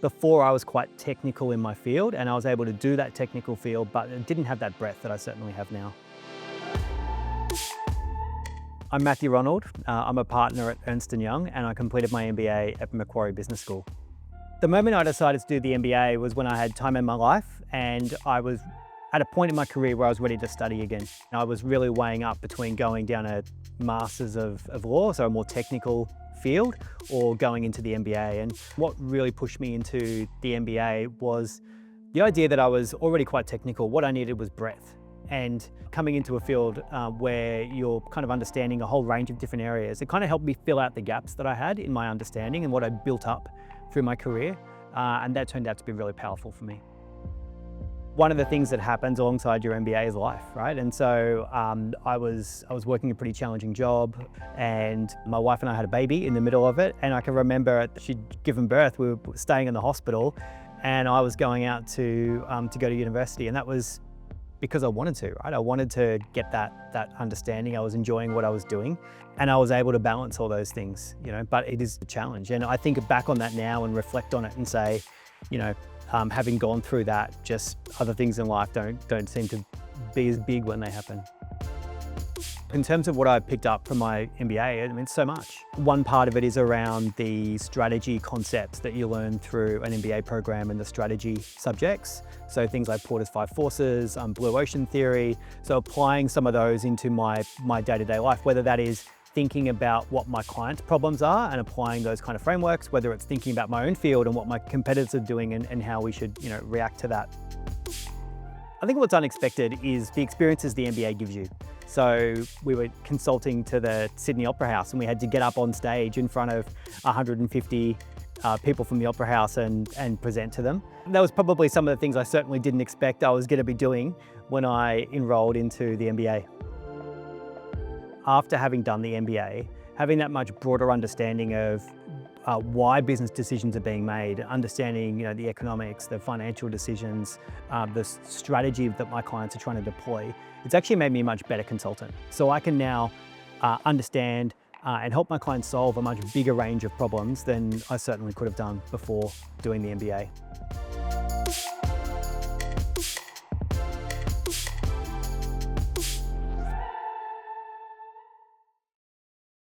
Before I was quite technical in my field and I was able to do that technical field, but it didn't have that breadth that I certainly have now. I'm Mathew Ronald. I'm a partner at Ernst & Young and I completed my MBA at Macquarie Business School. The moment I decided to do the MBA was when I had time in my life and I was at a point in my career where I was ready to study again. I was really weighing up between going down a Masters of Law, so a more technical field, or going into the MBA. And what really pushed me into the MBA was the idea that I was already quite technical. What I needed was breadth. And coming into a field where you're kind of understanding a whole range of different areas, it kind of helped me fill out the gaps that I had in my understanding and what I built up through my career. And that turned out to be really powerful for me. One of the things that happens alongside your MBA is life, right? And so I was working a pretty challenging job and my wife and I had a baby in the middle of it. And I can remember she'd given birth, we were staying in the hospital and I was going out to go to university, and that was because I wanted to, right? I wanted to get that understanding. I was enjoying what I was doing and I was able to balance all those things, but it is a challenge. And I think back on that now and reflect on it and say, having gone through that, just other things in life don't seem to be as big when they happen. In terms of what I picked up from my MBA, so much. One part of it is around the strategy concepts that you learn through an MBA program and the strategy subjects. So things like Porter's 5 Forces, Blue Ocean Theory. So applying some of those into my day-to-day life, whether that is thinking about what my clients' problems are and applying those kind of frameworks, whether it's thinking about my own field and what my competitors are doing and how we should react to that. I think what's unexpected is the experiences the MBA gives you. So we were consulting to the Sydney Opera House and we had to get up on stage in front of 150 people from the Opera House and present to them. That was probably some of the things I certainly didn't expect I was going to be doing when I enrolled into the MBA. After having done the MBA, having that much broader understanding of why business decisions are being made, understanding the economics, the financial decisions, the strategy that my clients are trying to deploy, it's actually made me a much better consultant. So I can now understand and help my clients solve a much bigger range of problems than I certainly could have done before doing the MBA.